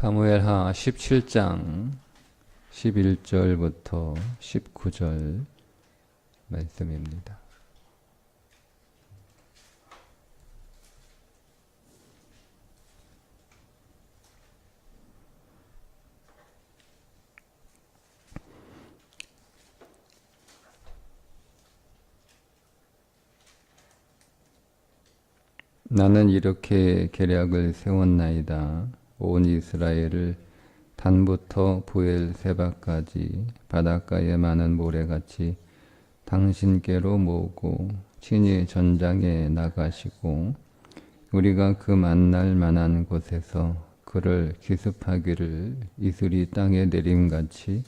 사무엘하 17장 11절부터 19절 말씀입니다. 나는 이렇게 계략을 세웠나이다. 온 이스라엘을 단부터 부엘세바까지 바닷가의 많은 모래같이 당신께로 모으고 친히 전장에 나가시고 우리가 그 만날 만한 곳에서 그를 기습하기를 이슬이 땅에 내림같이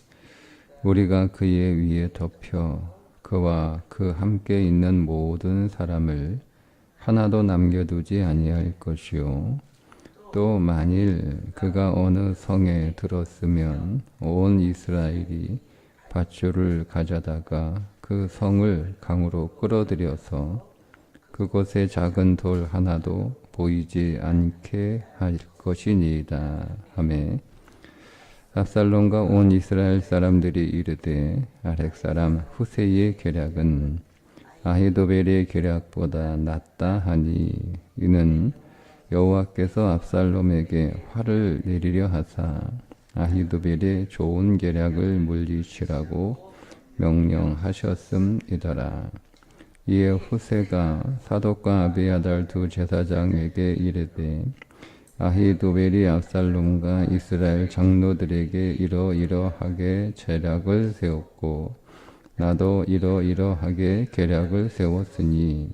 우리가 그의 위에 덮여 그와 그 함께 있는 모든 사람을 하나도 남겨두지 아니할 것이요. 또 만일 그가 어느 성에 들었으면 온 이스라엘이 밧줄을 가져다가 그 성을 강으로 끌어들여서 그곳에 작은 돌 하나도 보이지 않게 할 것이니이다 하매 압살롬과 온 이스라엘 사람들이 이르되 아렉 사람 후세이의 계략은 아히도벨의 계략보다 낫다 하니 이는 여호와께서 압살롬에게 화를 내리려 하사 아히도벨의 좋은 계략을 물리치라고 명령하셨음이더라. 이에 후세가 사독과 아비아달 두 제사장에게 이르되 아히도벨이 압살롬과 이스라엘 장로들에게 이러이러하게 계략을 세웠고 나도 이러이러하게 계략을 세웠으니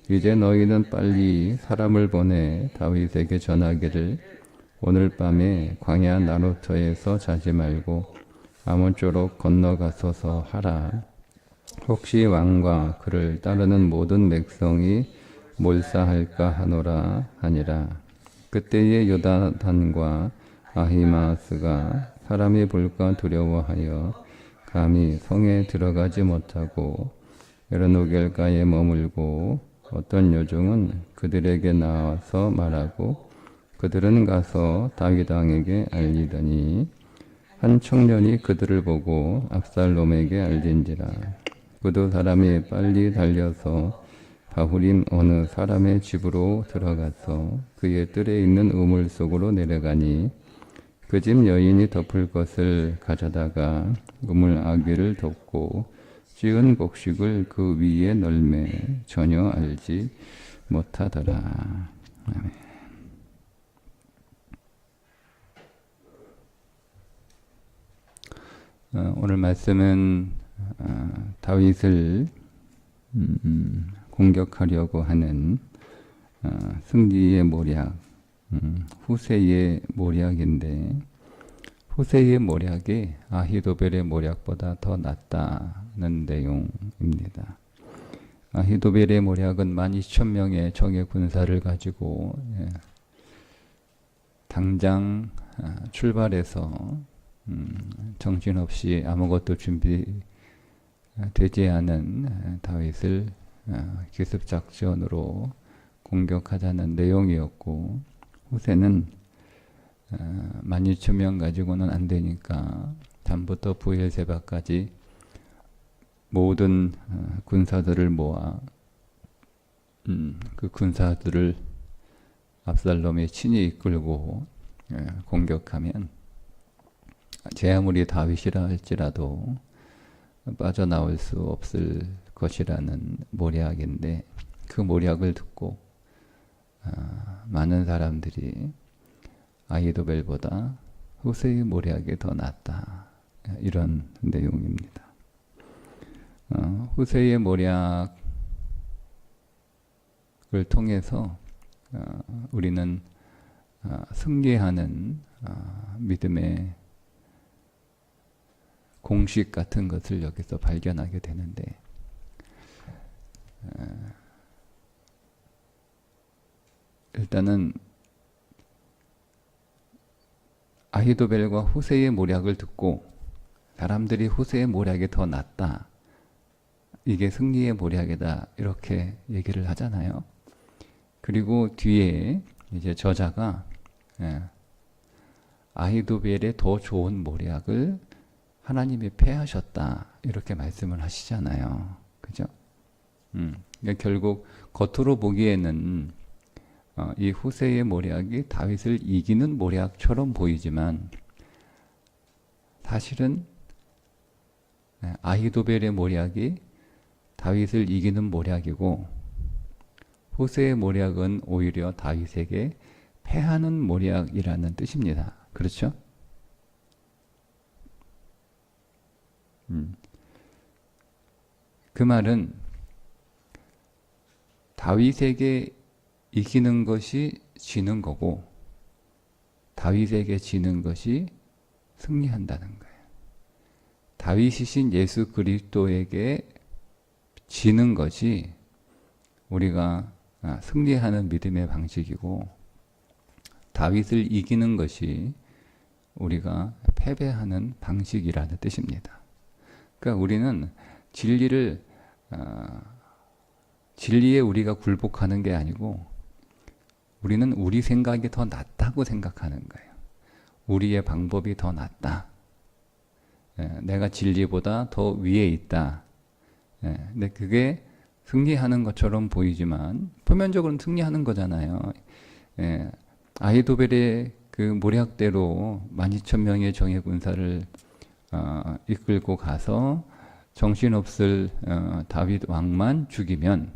이제 너희는 빨리 사람을 보내 다윗에게 전하기를 오늘 밤에 광야 나루터에서 자지 말고 아몬 쪽으로 건너가소서 하라. 혹시 왕과 그를 따르는 모든 백성이 몰사할까 하노라 하니라. 그때에 요나단과 아히마스가 사람이 볼까 두려워하여 감히 성에 들어가지 못하고 여르노겔가에 머물고 어떤 요종은 그들에게 나와서 말하고 그들은 가서 다윗 왕에게 알리더니 한 청년이 그들을 보고 압살롬에게 알린지라. 그도 사람이 빨리 달려서 바후림 어느 사람의 집으로 들어가서 그의 뜰에 있는 우물 속으로 내려가니 그 집 여인이 덮을 것을 가져다가 우물 아귀를 덮고 찌은 곡식을 그 위에 널매 전혀 알지 못하더라. 아멘. 오늘 말씀은 다윗을 공격하려고 하는 승리의 모략, 후세이의 모략인데 후세이의 모략이 아히도벨의 모략보다 더 낫다는 내용입니다. 아히도벨의 모략은 12,000명의 정예 군사를 가지고 당장 출발해서 정신없이 아무것도 준비되지 않은 다윗을 기습작전으로 공격하자는 내용이었고 후세는 12,000명 가지고는 안 되니까 단부터 부엘세바까지 모든 군사들을 모아 그 군사들을 압살롬이 친히 이끌고 공격하면 제 아무리 다윗이라 할지라도 빠져나올 수 없을 것이라는 모략인데 그 모략을 듣고 많은 사람들이 아히도벨보다 후세의 모략이 더 낫다 이런 내용입니다. 후세의 모략을 통해서 우리는 승리하는 믿음의 공식 같은 것을 여기서 발견하게 되는데 일단은 아히도벨과 후세의 모략을 듣고 사람들이 후세의 모략이 더 낫다. 이게 승리의 모략이다. 이렇게 얘기를 하잖아요. 그리고 뒤에 이제 저자가 아히도벨의 더 좋은 모략을 하나님이 패하셨다 이렇게 말씀을 하시잖아요. 그죠? 그러니까 결국 겉으로 보기에는 이 후세의 모략이 다윗을 이기는 모략처럼 보이지만 사실은 아히도벨의 모략이 다윗을 이기는 모략이고 후세의 모략은 오히려 다윗에게 패하는 모략이라는 뜻입니다. 그렇죠? 그 말은 다윗에게 이기는 것이 지는 거고 다윗에게 지는 것이 승리한다는 거예요. 다윗이신 예수 그리스도에게 지는 것이 우리가 승리하는 믿음의 방식이고 다윗을 이기는 것이 우리가 패배하는 방식이라는 뜻입니다. 그러니까 우리는 진리에 우리가 굴복하는 게 아니고 우리는 우리 생각이 더 낫다고 생각하는 거예요. 우리의 방법이 더 낫다. 내가 진리보다 더 위에 있다. 근데 그게 승리하는 것처럼 보이지만 표면적으로는 승리하는 거잖아요. 아히도벨의 그 모략대로 12,000명의 정예 군사를 이끌고 가서 정신없을 다윗 왕만 죽이면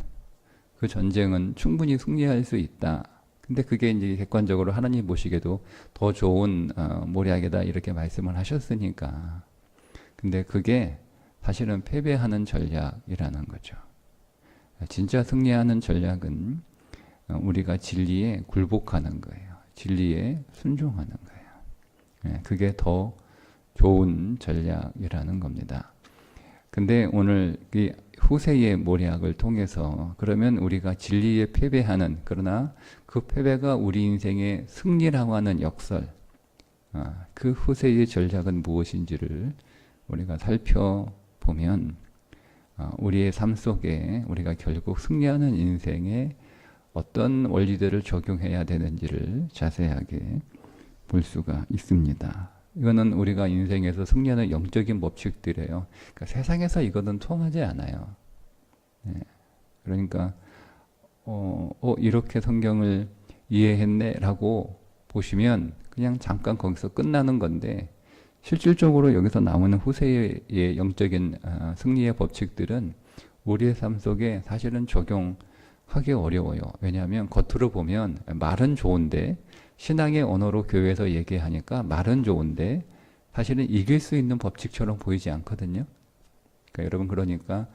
그 전쟁은 충분히 승리할 수 있다. 근데 그게 이제 객관적으로 하나님 보시기에도 더 좋은 모략이다 이렇게 말씀을 하셨으니까. 근데 그게 사실은 패배하는 전략이라는 거죠. 진짜 승리하는 전략은 우리가 진리에 굴복하는 거예요. 진리에 순종하는 거예요. 그게 더 좋은 전략이라는 겁니다. 근데 오늘 이 후세의 모략을 통해서 그러면 우리가 진리에 패배하는 그러나 그 패배가 우리 인생의 승리라고 하는 역설 그 후세의 전략은 무엇인지를 우리가 살펴보면 우리의 삶 속에 우리가 결국 승리하는 인생에 어떤 원리들을 적용해야 되는지를 자세하게 볼 수가 있습니다. 이거는 우리가 인생에서 승리하는 영적인 법칙들이에요. 그러니까 세상에서 이거는 통하지 않아요. 그러니까 이렇게 성경을 이해했네라고 보시면 그냥 잠깐 거기서 끝나는 건데 실질적으로 여기서 나오는 후세의 영적인 승리의 법칙들은 우리의 삶 속에 사실은 적용하기 어려워요. 왜냐하면 겉으로 보면 말은 좋은데 신앙의 언어로 교회에서 얘기하니까 말은 좋은데 사실은 이길 수 있는 법칙처럼 보이지 않거든요. 그러니까 여러분 그러니까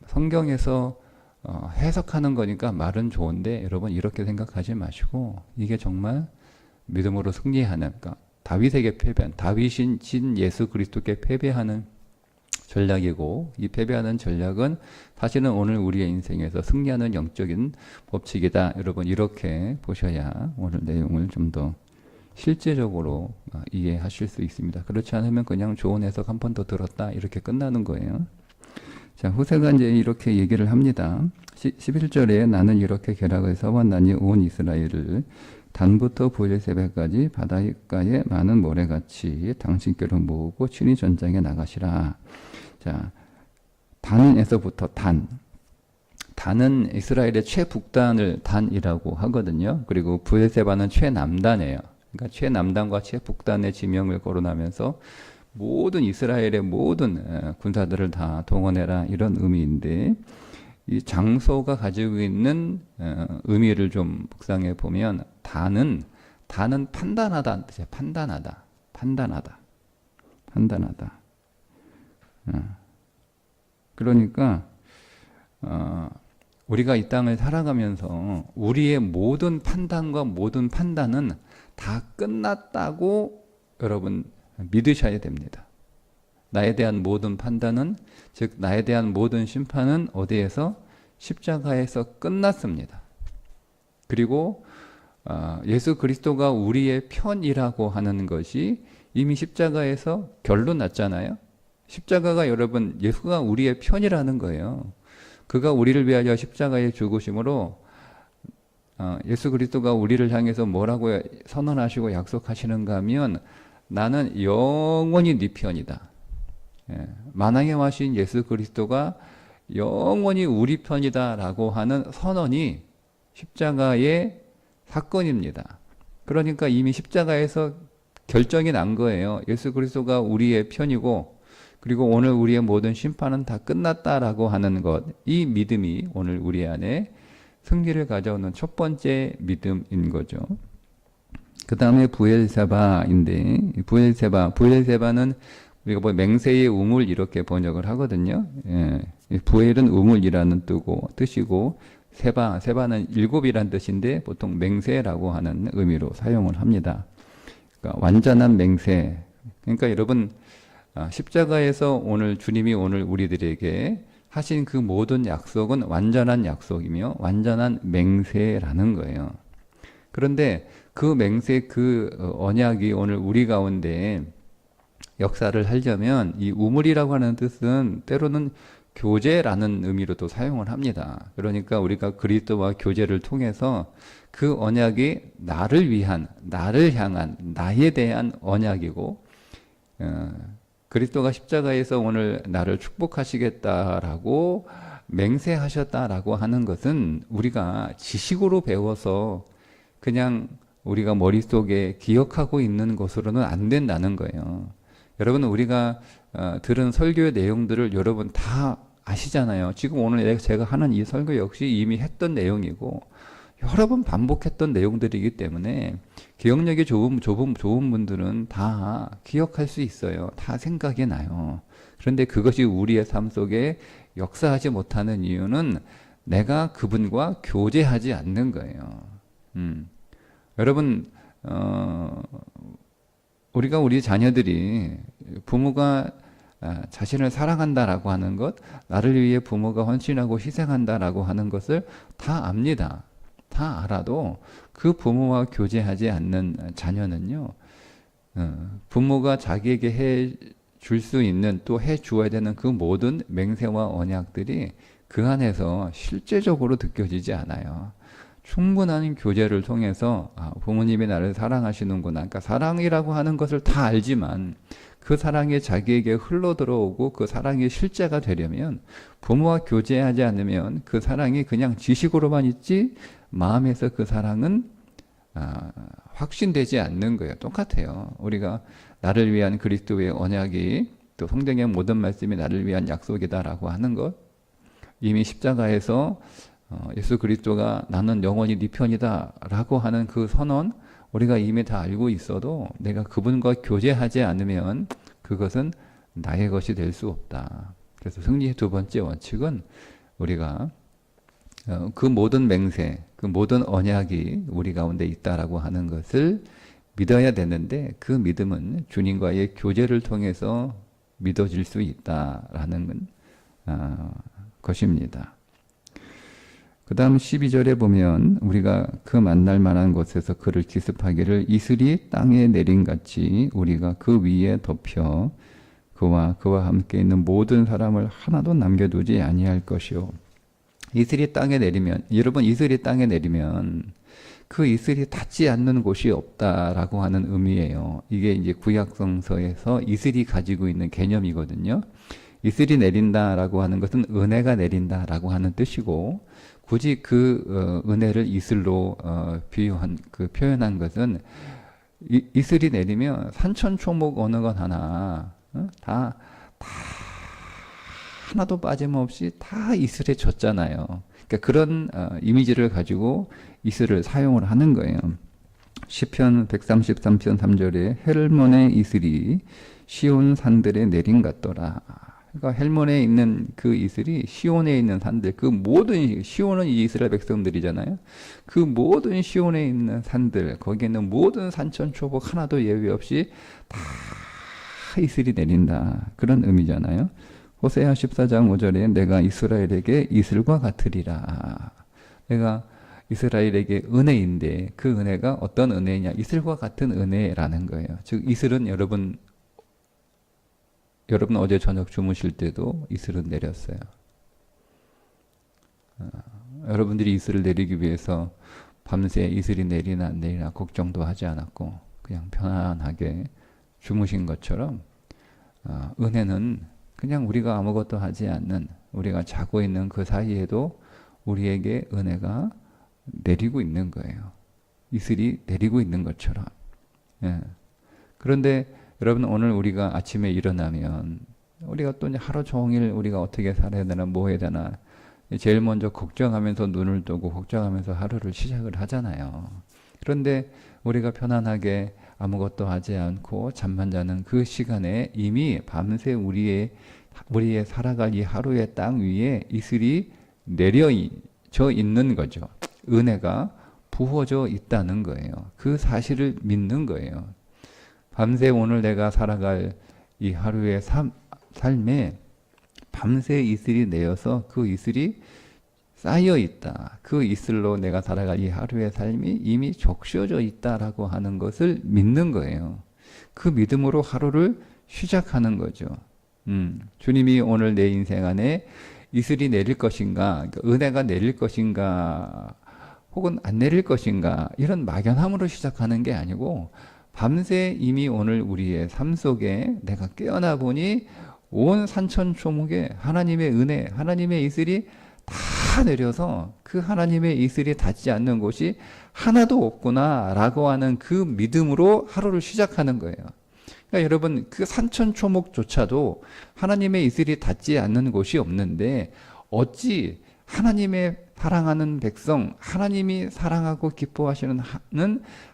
성경에서 해석하는 거니까 말은 좋은데 여러분 이렇게 생각하지 마시고 이게 정말 믿음으로 승리하는 그러니까 다윗에게 패배한 다윗인 예수 그리스도께 패배하는 전략이고 이 패배하는 전략은 사실은 오늘 우리의 인생에서 승리하는 영적인 법칙이다. 여러분 이렇게 보셔야 오늘 내용을 좀 더 실제적으로 이해하실 수 있습니다. 그렇지 않으면 그냥 좋은 해석 한 번 더 들었다 이렇게 끝나는 거예요. 자, 후세가 이제 이렇게 얘기를 합니다. 11절에 나는 이렇게 계략을 세웠나니 온 이스라엘을 단부터 브엘세바까지 바닷가에 많은 모래같이 당신께로 모으고 친히 전장에 나가시라. 자, 단에서부터 단은 이스라엘의 최북단을 단이라고 하거든요. 그리고 브엘세바는 최남단이에요. 그러니까 최남단과 최북단의 지명을 거론하면서 모든 이스라엘의 모든 군사들을 다 동원해라 이런 의미인데 이 장소가 가지고 있는 의미를 좀 묵상해 보면 단은 판단하다 뜻이에요. 판단하다. 그러니까 우리가 이 땅을 살아가면서 우리의 모든 판단과 모든 판단은 다 끝났다고 여러분 믿으셔야 됩니다. 나에 대한 모든 판단은 즉 나에 대한 모든 심판은 어디에서? 십자가에서 끝났습니다. 그리고 예수 그리스도가 우리의 편이라고 하는 것이 이미 십자가에서 결론 났잖아요. 십자가가 여러분 예수가 우리의 편이라는 거예요. 그가 우리를 위하여 십자가에 죽으심으로 예수 그리스도가 우리를 향해서 뭐라고 선언하시고 약속하시는가 하면 나는 영원히 네 편이다. 예, 만왕의 와신 예수 그리스도가 영원히 우리 편이다라고 하는 선언이 십자가의 사건입니다. 그러니까 이미 십자가에서 결정이 난 거예요. 예수 그리스도가 우리의 편이고 그리고 오늘 우리의 모든 심판은 다 끝났다라고 하는 것, 이 믿음이 오늘 우리 안에 승리를 가져오는 첫 번째 믿음인 거죠. 그 다음에 부엘세바인데, 부엘세바는 우리가 뭐 맹세의 우물 이렇게 번역을 하거든요. 예. 부엘은 우물이라는 뜻이고, 세바는 일곱이란 뜻인데 보통 맹세라고 하는 의미로 사용을 합니다. 그러니까 완전한 맹세. 그러니까 여러분, 십자가에서 오늘 주님이 오늘 우리들에게 하신 그 모든 약속은 완전한 약속이며 완전한 맹세라는 거예요. 그런데 그 맹세, 그 언약이 오늘 우리 가운데 역사를 하려면 이 우물이라고 하는 뜻은 때로는 교제라는 의미로도 사용을 합니다. 그러니까 우리가 그리스도와 교제를 통해서 그 언약이 나를 위한, 나를 향한, 나에 대한 언약이고, 그리스도가 십자가에서 오늘 나를 축복하시겠다라고 맹세하셨다라고 하는 것은 우리가 지식으로 배워서 그냥 우리가 머릿속에 기억하고 있는 것으로는 안 된다는 거예요. 여러분, 우리가 들은 설교의 내용들을 여러분 다 아시잖아요. 지금 오늘 제가 하는 이 설교 역시 이미 했던 내용이고 여러 번 반복했던 내용들이기 때문에 기억력이 좋은 분들은 다 기억할 수 있어요. 다 생각이 나요. 그런데 그것이 우리의 삶 속에 역사하지 못하는 이유는 내가 그분과 교제하지 않는 거예요. 여러분, 우리가 우리 자녀들이 부모가 자신을 사랑한다라고 하는 것, 나를 위해 부모가 헌신하고 희생한다라고 하는 것을 다 압니다. 다 알아도 그 부모와 교제하지 않는 자녀는요, 부모가 자기에게 해 줄 수 있는 또 해 주어야 되는 그 모든 맹세와 언약들이 그 안에서 실제적으로 느껴지지 않아요. 충분한 교제를 통해서 부모님이 나를 사랑하시는구나. 그러니까 사랑이라고 하는 것을 다 알지만 그 사랑이 자기에게 흘러 들어오고 그 사랑이 실제가 되려면 부모와 교제하지 않으면 그 사랑이 그냥 지식으로만 있지 마음에서 그 사랑은 확신되지 않는 거예요. 똑같아요. 우리가 나를 위한 그리스도의 언약이 또 성경의 모든 말씀이 나를 위한 약속이다라고 하는 것, 이미 십자가에서 예수 그리스도가 나는 영원히 네 편이다 라고 하는 그 선언, 우리가 이미 다 알고 있어도 내가 그분과 교제하지 않으면 그것은 나의 것이 될 수 없다. 그래서 승리의 두 번째 원칙은 우리가 그 모든 맹세, 그 모든 언약이 우리 가운데 있다라고 하는 것을 믿어야 되는데 그 믿음은 주님과의 교제를 통해서 믿어질 수 있다라는 것입니다. 그 다음 12절에 보면 우리가 그 만날 만한 곳에서 그를 기습하기를 이슬이 땅에 내린같이 우리가 그 위에 덮여 그와 함께 있는 모든 사람을 하나도 남겨두지 아니할 것이요. 이슬이 땅에 내리면, 여러분, 이슬이 땅에 내리면 그 이슬이 닿지 않는 곳이 없다라고 하는 의미예요. 이게 이제 구약성서에서 이슬이 가지고 있는 개념이거든요. 이슬이 내린다라고 하는 것은 은혜가 내린다라고 하는 뜻이고, 굳이 그 은혜를 이슬로 표현한 것은 이슬이 내리면 산천초목 어느 것 하나 다 하나도 빠짐없이 다 이슬에 젖잖아요. 그러니까 그런 이미지를 가지고 이슬을 사용을 하는 거예요. 시편 133편 3절에 헬몬의 이슬이 시온 산들에 내린 같더라. 그러니까 헬몬에 있는 그 이슬이 시온에 있는 산들, 그 모든, 시온은 이 이스라엘 백성들이잖아요. 그 모든 시온에 있는 산들, 거기에 있는 모든 산천초목 하나도 예외 없이 다 이슬이 내린다. 그런 의미잖아요. 호세아 14장 5절에 내가 이스라엘에게 이슬과 같으리라. 내가 이스라엘에게 은혜인데 그 은혜가 어떤 은혜냐? 이슬과 같은 은혜라는 거예요. 즉 이슬은 여러분 어제 저녁 주무실 때도 이슬은 내렸어요. 여러분들이 이슬을 내리기 위해서 밤새 이슬이 내리나 안 내리나 걱정도 하지 않았고 그냥 편안하게 주무신 것처럼 은혜는 그냥 우리가 아무것도 하지 않는, 우리가 자고 있는 그 사이에도 우리에게 은혜가 내리고 있는 거예요. 이슬이 내리고 있는 것처럼. 예. 그런데 여러분, 오늘 우리가 아침에 일어나면 우리가 또 이제 하루 종일 우리가 어떻게 살아야 되나 뭐 해야 되나 제일 먼저 걱정하면서 눈을 뜨고 걱정하면서 하루를 시작을 하잖아요. 그런데 우리가 편안하게 아무것도 하지 않고 잠만 자는 그 시간에 이미 밤새 우리의 살아갈 이 하루의 땅 위에 이슬이 내려져 있는 거죠. 은혜가 부어져 있다는 거예요. 그 사실을 믿는 거예요. 밤새 오늘 내가 살아갈 이 하루의 삶에 밤새 이슬이 내어서 그 이슬이 쌓여 있다. 그 이슬로 내가 살아갈 이 하루의 삶이 이미 적셔져 있다라고 하는 것을 믿는 거예요. 그 믿음으로 하루를 시작하는 거죠. 주님이 오늘 내 인생 안에 이슬이 내릴 것인가, 은혜가 내릴 것인가, 혹은 안 내릴 것인가, 이런 막연함으로 시작하는 게 아니고 밤새 이미 오늘 우리의 삶 속에 내가 깨어나 보니 온 산천초목에 하나님의 은혜, 하나님의 이슬이 다 내려서 그 하나님의 이슬이 닿지 않는 곳이 하나도 없구나 라고 하는 그 믿음으로 하루를 시작하는 거예요. 그러니까 여러분, 그 산천초목조차도 하나님의 이슬이 닿지 않는 곳이 없는데 어찌 하나님의 사랑하는 백성, 하나님이 사랑하고 기뻐하시는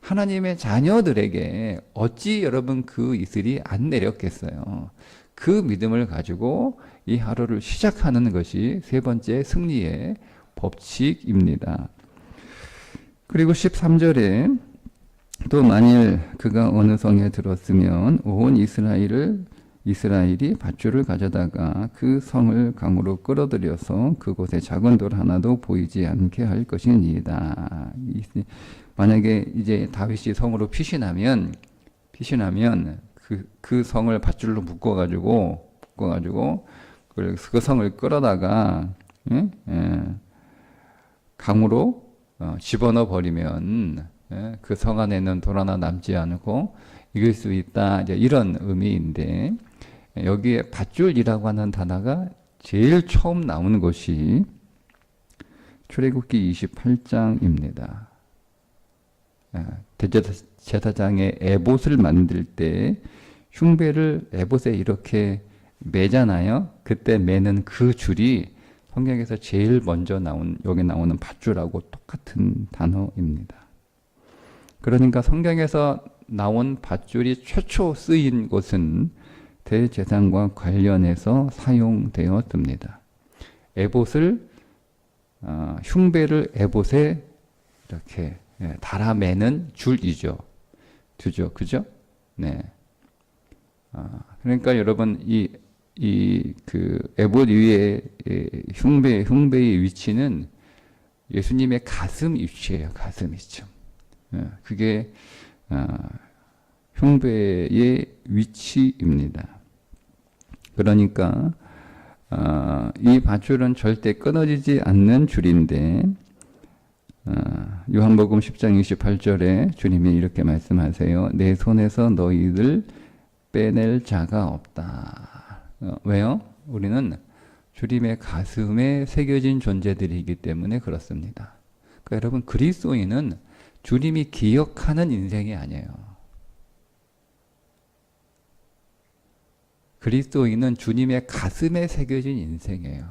하나님의 자녀들에게 어찌 여러분 그 이슬이 안 내렸겠어요. 그 믿음을 가지고 이 하루를 시작하는 것이 세 번째 승리의 법칙입니다. 그리고 13절에 또 만일 그가 어느 성에 들었으면 온 이스라엘이 밧줄을 가져다가 그 성을 강으로 끌어들여서 그곳에 작은 돌 하나도 보이지 않게 할 것이니이다. 만약에 이제 다윗이 성으로 피신하면 그 성을 밧줄로 묶어가지고 그 성을 끌어다가 강으로 집어넣어 버리면 그 성 안에 있는 돌 하나 남지 않고 이길 수 있다. 이제 이런 의미인데 여기에 밧줄이라고 하는 단어가 제일 처음 나오는 것이 출애굽기 28장입니다. 대제사장의 에봇을 만들 때 흉배를 에봇에 이렇게 매잖아요. 그때 매는 그 줄이 성경에서 제일 먼저 여기 나오는 밧줄하고 똑같은 단어입니다. 그러니까 성경에서 나온 밧줄이 최초 쓰인 곳은 대제사장과 관련해서 사용되었습니다. 에봇을 흉배를 에봇에 이렇게 달아매는 줄이죠. 그죠? 네. 그러니까 여러분 그 에봇 위에 흉배의 위치는 예수님의 가슴 위치예요. 가슴 위치. 그게 흉배의 위치입니다. 그러니까 이 밧줄은 절대 끊어지지 않는 줄인데 요한복음 10장 28절에 주님이 이렇게 말씀하세요. 내 손에서 너희들 빼낼 자가 없다. 왜요? 우리는 주님의 가슴에 새겨진 존재들이기 때문에 그렇습니다. 그러니까 여러분, 그리스도인은 주님이 기억하는 인생이 아니에요. 그리스도인은 주님의 가슴에 새겨진 인생이에요.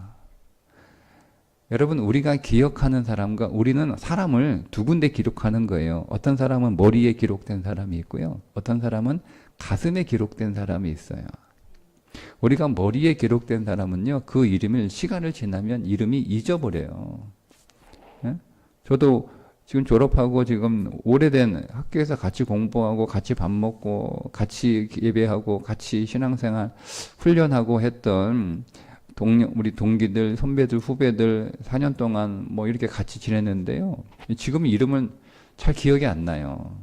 여러분, 우리가 기억하는 사람과 우리는 사람을 두 군데 기록하는 거예요. 어떤 사람은 머리에 기록된 사람이 있고요. 어떤 사람은 가슴에 기록된 사람이 있어요. 우리가 머리에 기록된 사람은요, 그 이름을 시간을 지나면 이름이 잊어버려요. 저도 지금 졸업하고 지금 오래된 학교에서 같이 공부하고 같이 밥 먹고 같이 예배하고 같이 신앙생활 훈련하고 했던 우리 동기들, 선배들, 후배들 4년 동안 뭐 이렇게 같이 지냈는데요. 지금 이름은 잘 기억이 안 나요.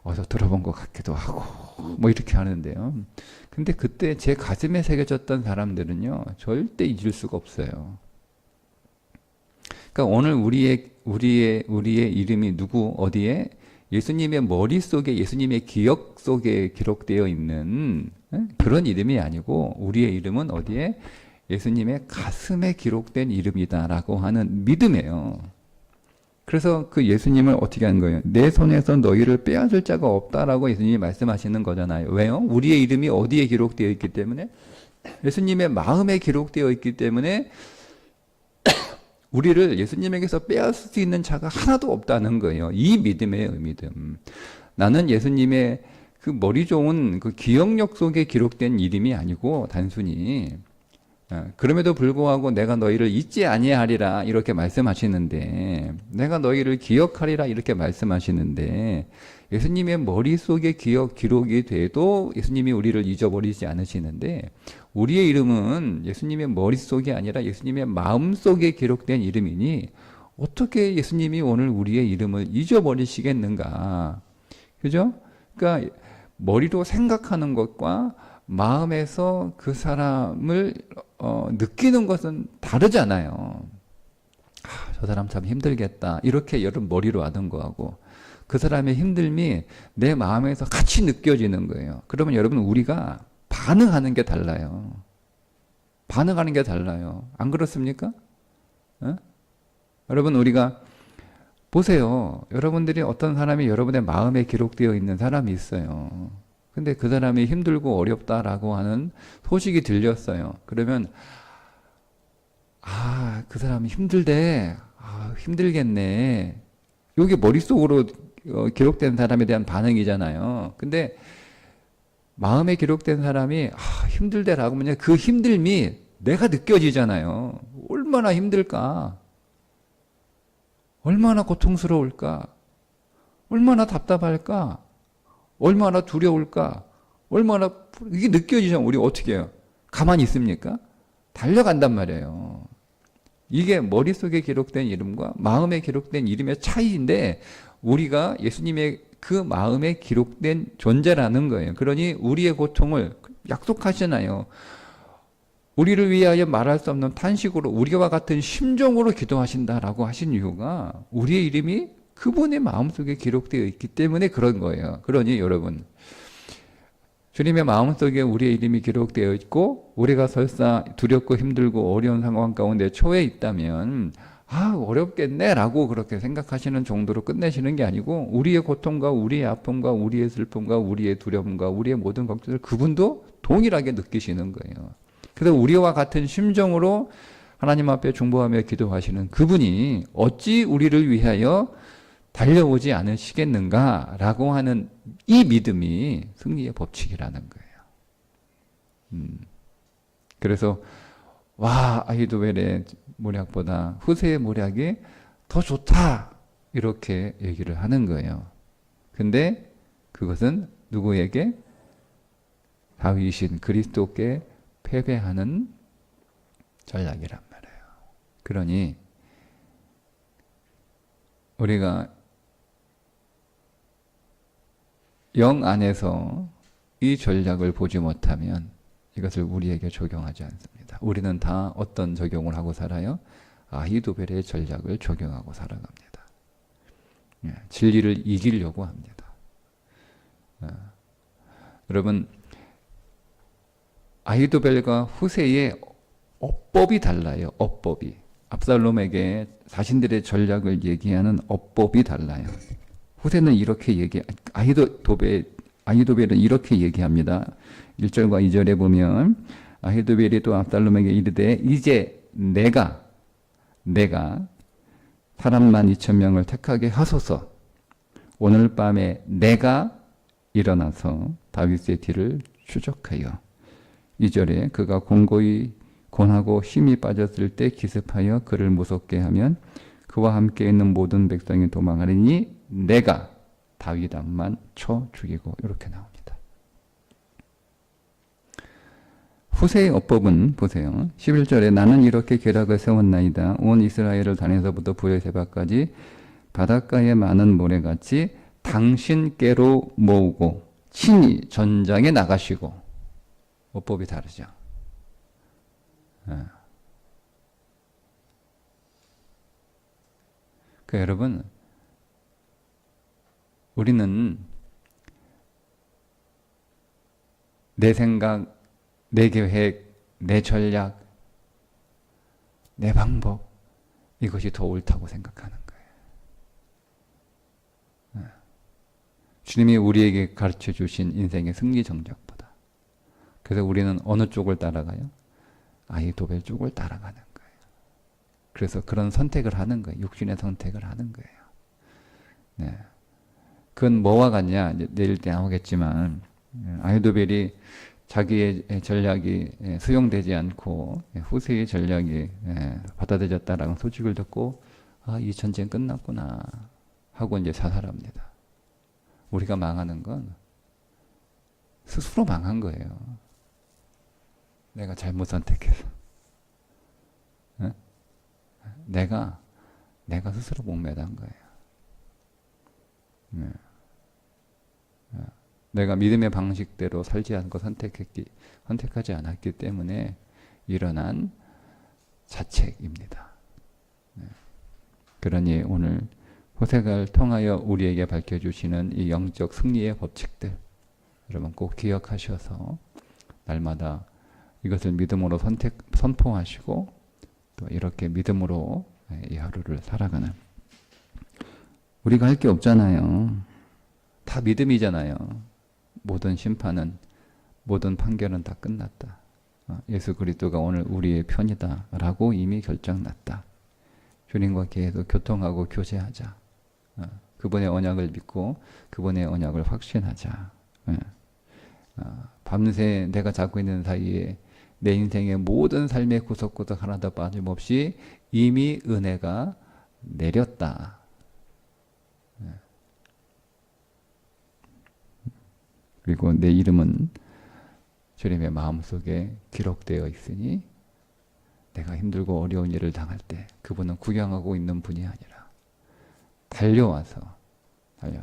어디서 들어본 것 같기도 하고 뭐 이렇게 하는데요. 근데 그때 제 가슴에 새겨졌던 사람들은요, 절대 잊을 수가 없어요. 그러니까 오늘 우리의 이름이 누구 어디에 예수님의 머릿속에 예수님의 기억 속에 기록되어 있는 그런 이름이 아니고 우리의 이름은 어디에 예수님의 가슴에 기록된 이름이다라고 하는 믿음이에요. 그래서 그 예수님을 어떻게 하는 거예요? 내 손에서 너희를 빼앗을 자가 없다라고 예수님이 말씀하시는 거잖아요. 왜요? 우리의 이름이 어디에 기록되어 있기 때문에 예수님의 마음에 기록되어 있기 때문에 우리를 예수님에게서 빼앗을 수 있는 자가 하나도 없다는 거예요. 이 믿음의 믿음. 나는 예수님의 그 머리 좋은 그 기억력 속에 기록된 이름이 아니고 단순히 그럼에도 불구하고 내가 너희를 잊지 아니하리라 이렇게 말씀하시는데 내가 너희를 기억하리라 이렇게 말씀하시는데 예수님의 머릿속에 기록이 돼도 예수님이 우리를 잊어버리지 않으시는데 우리의 이름은 예수님의 머릿속이 아니라 예수님의 마음속에 기록된 이름이니 어떻게 예수님이 오늘 우리의 이름을 잊어버리시겠는가. 그죠? 그러니까 머리로 생각하는 것과 마음에서 그 사람을 느끼는 것은 다르잖아요. 저 사람 참 힘들겠다. 이렇게 여러분 머리로 하던 거하고 그 사람의 힘듦이 내 마음에서 같이 느껴지는 거예요. 그러면 여러분 우리가 반응하는 게 달라요. 반응하는 게 달라요. 안 그렇습니까? 여러분 우리가 보세요. 여러분들이 어떤 사람이 여러분의 마음에 기록되어 있는 사람이 있어요. 근데 그 사람이 힘들고 어렵다라고 하는 소식이 들렸어요. 그러면 그 사람이 힘들대. 힘들겠네. 이게 머릿속으로 기록된 사람에 대한 반응이잖아요. 근데 마음에 기록된 사람이 힘들대라고 하면 그 힘듦이 내가 느껴지잖아요. 얼마나 힘들까? 얼마나 고통스러울까? 얼마나 답답할까? 얼마나 두려울까? 얼마나 이게 느껴지잖아요. 우리 어떻게 해요? 가만히 있습니까? 달려간단 말이에요. 이게 머릿속에 기록된 이름과 마음에 기록된 이름의 차이인데 우리가 예수님의 그 마음에 기록된 존재라는 거예요. 그러니 우리의 고통을 약속하시나요? 우리를 위하여 말할 수 없는 탄식으로 우리와 같은 심정으로 기도하신다라고 하신 이유가 우리의 이름이 그분의 마음속에 기록되어 있기 때문에 그런 거예요. 그러니 여러분 주님의 마음속에 우리의 이름이 기록되어 있고 우리가 설사 두렵고 힘들고 어려운 상황 가운데 처해 있다면 어렵겠네 라고 그렇게 생각하시는 정도로 끝내시는 게 아니고 우리의 고통과 우리의 아픔과 우리의 슬픔과 우리의 두려움과 우리의 모든 걱정을 그분도 동일하게 느끼시는 거예요. 그래서 우리와 같은 심정으로 하나님 앞에 중보하며 기도하시는 그분이 어찌 우리를 위하여 달려오지 않으시겠는가 라고 하는 이 믿음이 승리의 법칙이라는 거예요. 그래서 아히도벨의 모략보다 후세의 모략이 더 좋다 이렇게 얘기를 하는 거예요. 근데 그것은 누구에게? 다윗인 그리스도께 패배하는 전략이란 말이에요. 그러니 우리가 영 안에서 이 전략을 보지 못하면 이것을 우리에게 적용하지 않습니다. 우리는 다 어떤 적용을 하고 살아요? 아히도벨의 전략을 적용하고 살아갑니다. 진리를 이기려고 합니다. 여러분 아히도벨과 후세의 어법이 달라요. 어법이. 압살롬에게 자신들의 전략을 얘기하는 어법이 달라요. 후세는 이렇게 아히도벨은 이렇게 얘기합니다. 1절과 2절에 보면 아히도벨이 또 압살롬에게 이르되 이제 내가 사람만 2,000명을 택하게 하소서. 오늘 밤에 내가 일어나서 다윗의 뒤를 추적하여 2절에 그가 공고히 권하고 힘이 빠졌을 때 기습하여 그를 무섭게 하면 그와 함께 있는 모든 백성이 도망하리니 내가 다윗 앞만 쳐 죽이고 이렇게 나옵니다. 후세의 어법은 보세요. 11절에 나는 이렇게 계략을 세웠나이다. 온 이스라엘을 단에서부터 브에세바까지 바닷가에 많은 모래같이 당신께로 모으고 친히 전장에 나가시고. 어법이 다르죠. 그러니까 여러분, 우리는 내 생각, 내 계획, 내 전략, 내 방법, 이것이 더 옳다고 생각하는 거예요. 주님이 우리에게 가르쳐 주신 인생의 승리 정략보다. 그래서 우리는 어느 쪽을 따라가요? 아이도벨 쪽을 따라가는 거예요. 그래서 그런 선택을 하는 거예요. 육신의 선택을 하는 거예요. 네. 그건 뭐와 같냐? 이제 내일 때 나오겠지만, 아이도벨이 자기의 전략이 수용되지 않고 후세의 전략이 받아들여졌다라는 소식을 듣고, 아, 이 전쟁 끝났구나 하고 이제 사살합니다. 우리가 망하는 건 스스로 망한 거예요. 내가 잘못 선택해서. 내가 스스로 목매단 거예요. 내가 믿음의 방식대로 살지 않고 선택하지 않았기 때문에 일어난 자책입니다. 그러니 오늘 호세가를 통하여 우리에게 밝혀주시는 이 영적 승리의 법칙들, 여러분 꼭 기억하셔서 날마다 이것을 믿음으로 선포하시고 또 이렇게 믿음으로 이 하루를 살아가는, 우리가 할 게 없잖아요. 다 믿음이잖아요. 모든 심판은, 모든 판결은 다 끝났다. 예수 그리스도가 오늘 우리의 편이다 라고 이미 결정났다. 주님과 계속 교통하고 교제하자. 그분의 언약을 믿고 그분의 언약을 확신하자. 밤새 내가 잡고 있는 사이에 내 인생의 모든 삶의 구석구석 하나도 빠짐없이 이미 은혜가 내렸다. 그리고 내 이름은 주님의 마음속에 기록되어 있으니 내가 힘들고 어려운 일을 당할 때 그분은 구경하고 있는 분이 아니라 달려와서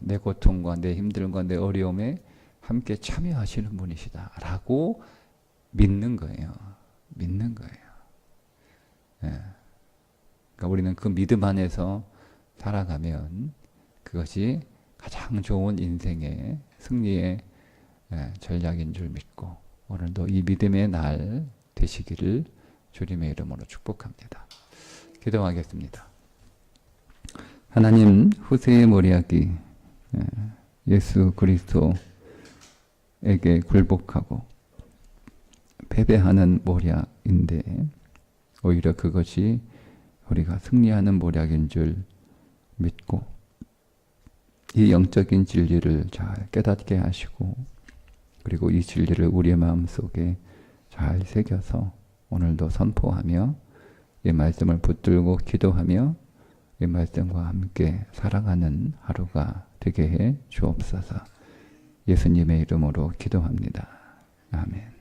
내 고통과 내 힘듦과 내 어려움에 함께 참여하시는 분이시다 라고 믿는 거예요. 믿는 거예요. 그러니까 우리는 그 믿음 안에서 살아가면 그것이 가장 좋은 인생의 승리의 전략인 줄 믿고 오늘도 이 믿음의 날 되시기를 주님의 이름으로 축복합니다. 기도하겠습니다. 하나님, 후세의 모략이 예수 그리스도에게 굴복하고 패배하는 모략인데 오히려 그것이 우리가 승리하는 모략인 줄 믿고 이 영적인 진리를 잘 깨닫게 하시고 그리고 이 진리를 우리의 마음속에 잘 새겨서 오늘도 선포하며 이 말씀을 붙들고 기도하며 이 말씀과 함께 살아가는 하루가 되게 해 주옵소서. 예수님의 이름으로 기도합니다. 아멘.